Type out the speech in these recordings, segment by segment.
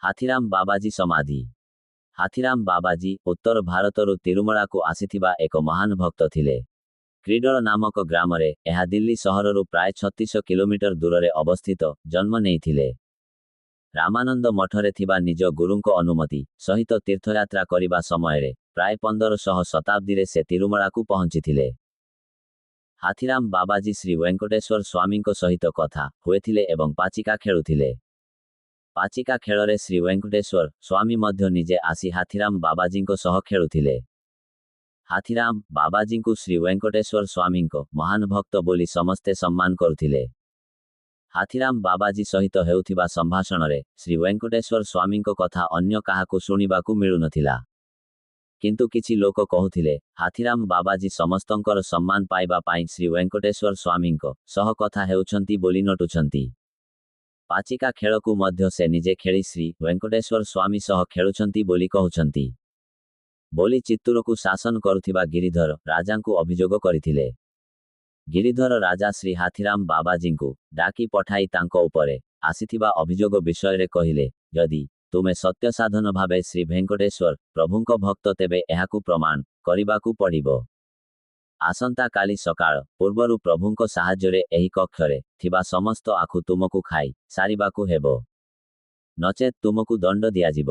ହାଥିରାମ ବାବାଜୀ ସମାଧି। ହାଥିରାମ ବାବାଜୀ ଉତ୍ତର ଭାରତରୁ ତିରୁମଳାକୁ ଆସିଥିବା ଏକ ମହାନ ଭକ୍ତ ଥିଲେ। କ୍ରିଡଳ ନାମକ ଗ୍ରାମରେ, ଏହା ଦିଲ୍ଲୀ ସହରରୁ ପ୍ରାୟ 36 କିଲୋମିଟର ଦୂରରେ ଅବସ୍ଥିତ, ଜନ୍ମ ନେଇଥିଲେ। ରାମାନନ୍ଦ ମଠରେ ଥିବା ନିଜ ଗୁରୁଙ୍କ ଅନୁମତି ସହିତ ତୀର୍ଥଯାତ୍ରା କରିବା ସମୟରେ ପ୍ରାୟ 1500 ଶତାବ୍ଦୀରେ ସେ ତିରୁମଳାକୁ ପହଞ୍ଚିଥିଲେ। ହାଥିରାମ ବାବାଜୀ ଶ୍ରୀ ଭେଙ୍କଟେଶ୍ୱର ସ୍ୱାମୀଙ୍କ ସହିତ କଥା ହୋଇଥିଲେ ଏବଂ ପାଚିକା ଖେଳୁଥିଲେ। ପାଚିକା ଖେଳରେ ଶ୍ରୀ ଭେଙ୍କଟେଶ୍ୱର ସ୍ୱାମୀ ମଧ୍ୟ ନିଜେ ଆସି ହାଥିରାମ ବାବାଜୀଙ୍କ ସହ ଖେଳୁଥିଲେ। ହାଥିରାମ ବାବାଜୀଙ୍କୁ ଶ୍ରୀ ଭେଙ୍କଟେଶ୍ୱର ସ୍ୱାମୀଙ୍କ ମହାନ ଭକ୍ତ ବୋଲି ସମସ୍ତେ ସମ୍ମାନ କରୁଥିଲେ। ହାଥିରାମ ବାବାଜୀ ସହିତ ହେଉଥିବା ସମ୍ଭାଷଣରେ ଶ୍ରୀ ଭେଙ୍କଟେଶ୍ୱର ସ୍ୱାମୀଙ୍କ କଥା ଅନ୍ୟ କାହାକୁ ଶୁଣିବାକୁ ମିଳୁନଥିଲା। କିନ୍ତୁ କିଛି ଲୋକ କହୁଥିଲେ, ହାଥିରାମ ବାବାଜୀ ସମସ୍ତଙ୍କର ସମ୍ମାନ ପାଇବା ପାଇଁ ଶ୍ରୀ ଭେଙ୍କଟେଶ୍ୱର ସ୍ୱାମୀଙ୍କ ସହ କଥା ହେଉଛନ୍ତି ବୋଲି ନଟୁଛନ୍ତି। ପାଚିକା ଖେଳକୁ ମଧ୍ୟ ସେ ନିଜେ ଖେଳି ଶ୍ରୀ ଭେଙ୍କଟେଶ୍ୱର ସ୍ୱାମୀ ସହ ଖେଳୁଛନ୍ତି ବୋଲି କହୁଛନ୍ତି ବୋଲି ଚିତ୍ତୁରକୁ ଶାସନ କରୁଥିବା ଗିରିଧର ରାଜାଙ୍କୁ ଅଭିଯୋଗ କରିଥିଲେ। ଗିରିଧର ରାଜା ଶ୍ରୀ ହାଥିରାମ ବାବାଜୀଙ୍କୁ ଡାକି ପଠାଇ ତାଙ୍କ ଉପରେ ଆସିଥିବା ଅଭିଯୋଗ ବିଷୟରେ କହିଲେ, ଯଦି ତୁମେ ସତ୍ୟସାଧନ ଭାବେ ଶ୍ରୀ ଭେଙ୍କଟେଶ୍ୱର ପ୍ରଭୁଙ୍କ ଭକ୍ତ ତେବେ ଏହାକୁ ପ୍ରମାଣ କରିବାକୁ ପଡ଼ିବ। ଆସନ୍ତାକାଲି ସକାଳ ପୂର୍ବରୁ ପ୍ରଭୁଙ୍କ ସାହାଯ୍ୟରେ ଏହି କକ୍ଷରେ ଥିବା ସମସ୍ତ ଆଖୁ ତୁମକୁ ଖାଇ ସାରିବାକୁ ହେବ, ନଚେତ୍ ତୁମକୁ ଦଣ୍ଡ ଦିଆଯିବ।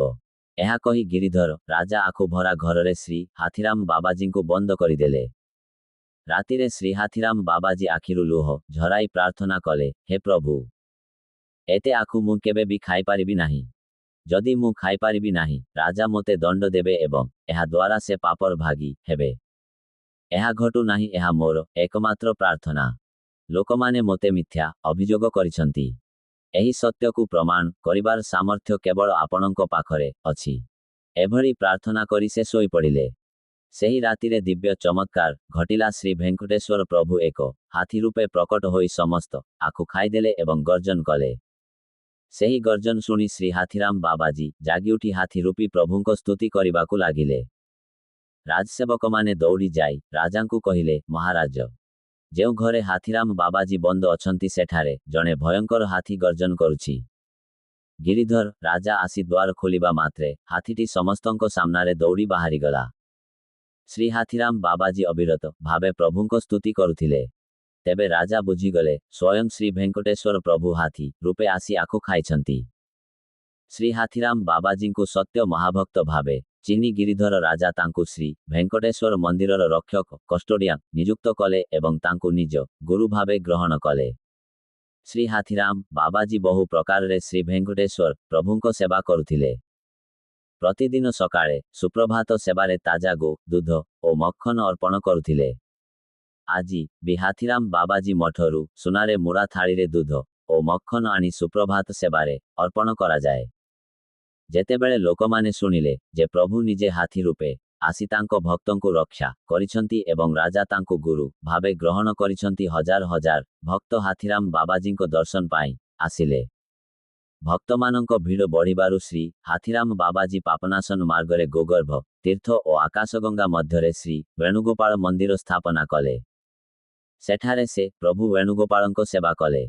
ଏହା କହି ଗିରିଧର ରାଜା ଆଖୁ ଭରା ଘରରେ ଶ୍ରୀ ହାଥିରାମ ବାବାଜୀଙ୍କୁ ବନ୍ଦ କରିଦେଲେ। ରାତିରେ ଶ୍ରୀ ହାଥିରାମ ବାବାଜୀ ଆଖିରୁ ଲୁହ ଝରାଇ ପ୍ରାର୍ଥନା କଲେ, ହେ ପ୍ରଭୁ, ଏତେ ଆଖୁ ମୁଁ କେବେ ବି ଖାଇପାରିବି ନାହିଁ। ଯଦି ମୁଁ ଖାଇପାରିବି ନାହିଁ, ରାଜା ମୋତେ ଦଣ୍ଡ ଦେବେ ଏବଂ ଏହା ଦ୍ୱାରା ସେ ପାପର ଭାଗୀ ହେବେ। ଏହା ଘଟୁ ନାହିଁ, ଏହା ମୋର ଏକମାତ୍ର ପ୍ରାର୍ଥନା। ଲୋକମାନେ ମୋତେ ମିଥ୍ୟା ଅଭିଯୋଗ କରିଛନ୍ତି। ଏହି ସତ୍ୟକୁ ପ୍ରମାଣ କରିବାର ସାମର୍ଥ୍ୟ କେବଳ ଆପଣଙ୍କ ପାଖରେ ଅଛି। ଏଭଳି ପ୍ରାର୍ଥନା କରି ସେ ଶୋଇପଡ଼ିଲେ। ସେହି ରାତିରେ ଦିବ୍ୟ ଚମତ୍କାର ଘଟିଲା। ଶ୍ରୀ ଭେଙ୍କଟେଶ୍ୱର ପ୍ରଭୁ ଏକ ହାତୀ ରୂପେ ପ୍ରକଟ ହୋଇ ସମସ୍ତ ଆଖୁ ଖାଇଦେଲେ ଏବଂ ଗର୍ଜନ କଲେ। ସେହି ଗର୍ଜନ ଶୁଣି ଶ୍ରୀ ହାଥିରାମ ବାବାଜୀ ଜାଗିଉଠି ହାତୀ ରୂପୀ ପ୍ରଭୁଙ୍କ ସ୍ତୁତି କରିବାକୁ ଲାଗିଲେ। ରାଜସେବକମାନେ ଦୌଡ଼ି ଯାଇ ରାଜାଙ୍କୁ କହିଲେ, ମହାରାଜ, ଯେଉଁ ଘରେ ହାଥିରାମ ବାବାଜୀ ବନ୍ଦ ଅଛନ୍ତି ସେଠାରେ ଜଣେ ଭୟଙ୍କର ହାତୀ ଗର୍ଜନ କରୁଛି। ଗିରିଧର ରାଜା ଆସି ଦ୍ୱାର ଖୋଲିବା ମାତ୍ରେ ହାତୀଟି ସମସ୍ତଙ୍କ ସାମ୍ନାରେ ଦୌଡ଼ି ବାହାରିଗଲା। ଶ୍ରୀ ହାଥିରାମ ବାବାଜୀ ଅବିରତ ଭାବେ ପ୍ରଭୁଙ୍କ ସ୍ତୁତି କରୁଥିଲେ। ତେବେ ରାଜା ବୁଝିଗଲେ, ସ୍ୱୟଂ ଶ୍ରୀ ଭେଙ୍କଟେଶ୍ୱର ପ୍ରଭୁ ହାତୀ ରୂପେ ଆସି ଆଖୁ ଖାଇଛନ୍ତି। ଶ୍ରୀ ହାଥିରାମ ବାବାଜୀଙ୍କୁ ସତ୍ୟ ମହାଭକ୍ତ ଭାବେ ଚିହ୍ନି ଗିରିଧର ରାଜା ତାଙ୍କୁ ଶ୍ରୀ ଭେଙ୍କଟେଶ୍ୱର ମନ୍ଦିରର ରକ୍ଷକ କଷ୍ଟୋଡିଆନ୍ ନିଯୁକ୍ତ କଲେ ଏବଂ ତାଙ୍କୁ ନିଜ ଗୁରୁ ଭାବେ ଗ୍ରହଣ କଲେ। ଶ୍ରୀ ହାଥିରାମ ବାବାଜୀ ବହୁ ପ୍ରକାରରେ ଶ୍ରୀ ଭେଙ୍କଟେଶ୍ୱର ପ୍ରଭୁଙ୍କ ସେବା କରୁଥିଲେ। ପ୍ରତିଦିନ ସକାଳେ ସୁପ୍ରଭାତ ସେବାରେ ତାଜା ଗୋ ଦୁଧ ଓ ମକ୍ଖନ ଅର୍ପଣ କରୁଥିଲେ। ଆଜି ବି ହାଥିରାମ ବାବାଜୀ ମଠରୁ ସୁନାରେ ମୁଡ଼ା ଥାଳିରେ ଦୁଧ ଓ ମକ୍ଖନ ଆଣି ସୁପ୍ରଭାତ ସେବାରେ ଅର୍ପଣ କରାଯାଏ। ଯେତେବେଳେ ଲୋକମାନେ ଶୁଣିଲେ ଯେ ପ୍ରଭୁ ନିଜେ ହାତୀ ରୂପେ ଆସି ତାଙ୍କ ଭକ୍ତଙ୍କୁ ରକ୍ଷା କରିଛନ୍ତି ଏବଂ ରାଜା ତାଙ୍କୁ ଗୁରୁ ଭାବେ ଗ୍ରହଣ କରିଛନ୍ତି, ହଜାର ହଜାର ଭକ୍ତ ହାଥିରାମ ବାବାଜୀଙ୍କ ଦର୍ଶନ ପାଇଁ ଆସିଲେ। ଭକ୍ତମାନଙ୍କ ଭିଡ଼ ବଢ଼ିବାରୁ ଶ୍ରୀ ହାଥିରାମ ବାବାଜୀ ପାପନାଶନ ମାର୍ଗରେ ଗୋଗର୍ଭ ତୀର୍ଥ ଓ ଆକାଶଗଙ୍ଗା ମଧ୍ୟରେ ଶ୍ରୀ ବେଣୁଗୋପାଳ ମନ୍ଦିର ସ୍ଥାପନା କଲେ। ସେଠାରେ ସେ ପ୍ରଭୁ ବେଣୁଗୋପାଳଙ୍କ ସେବା କଲେ।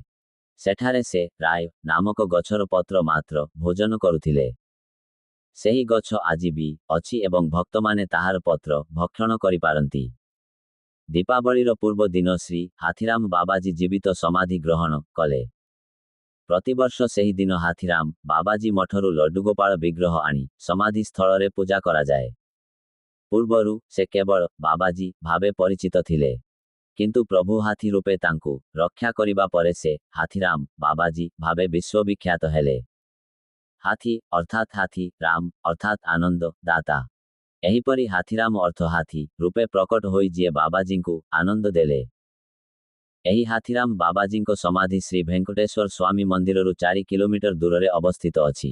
ସେଠାରେ ସେ ରାୟ ନାମକ ଗଛର ପତ୍ର ମାତ୍ର ଭୋଜନ କରୁଥିଲେ। ସେହି ଗଛ ଆଜି ବି ଅଛି ଏବଂ ଭକ୍ତମାନେ ତାହାର ପତ୍ର ଭକ୍ଷଣ କରିପାରନ୍ତି। ଦୀପାବଳିର ପୂର୍ବ ଦିନ ଶ୍ରୀ ହାଥିରାମ ବାବାଜୀ ଜୀବିତ ସମାଧି ଗ୍ରହଣ କଲେ। ପ୍ରତିବର୍ଷ ସେହି ଦିନ ହାଥିରାମ ବାବାଜୀ ମଠରୁ ଲଡ୍ଡୁଗୋପାଳ ବିଗ୍ରହ ଆଣି ସମାଧି ସ୍ଥଳରେ ପୂଜା କରାଯାଏ। ପୂର୍ବରୁ ସେ କେବଳ ବାବାଜୀ ଭାବେ ପରିଚିତ ଥିଲେ, କିନ୍ତୁ ପ୍ରଭୁ ହାତୀ ରୂପେ ତାଙ୍କୁ ରକ୍ଷା କରିବା ପରେ ସେ ହାଥିରାମ ବାବାଜୀ ଭାବେ ବିଶ୍ୱବିଖ୍ୟାତ ହେଲେ। ହାତୀ ଅର୍ଥାତ୍ ହାତୀ, ରାମ ଅର୍ଥାତ୍ ଆନନ୍ଦ ଦାତା। ଏହିପରି ହାଥିରାମ ଅର୍ଥ ହାତୀ ରୂପେ ପ୍ରକଟ ହୋଇ ଯିଏ ବାବାଜୀଙ୍କୁ ଆନନ୍ଦ ଦେଲେ। ଏହି ହାଥିରାମ ବାବାଜୀଙ୍କ ସମାଧି ଶ୍ରୀ ଭେଙ୍କଟେଶ୍ୱର ସ୍ୱାମୀ ମନ୍ଦିରରୁ 4 କିଲୋମିଟର ଦୂରରେ ଅବସ୍ଥିତ ଅଛି।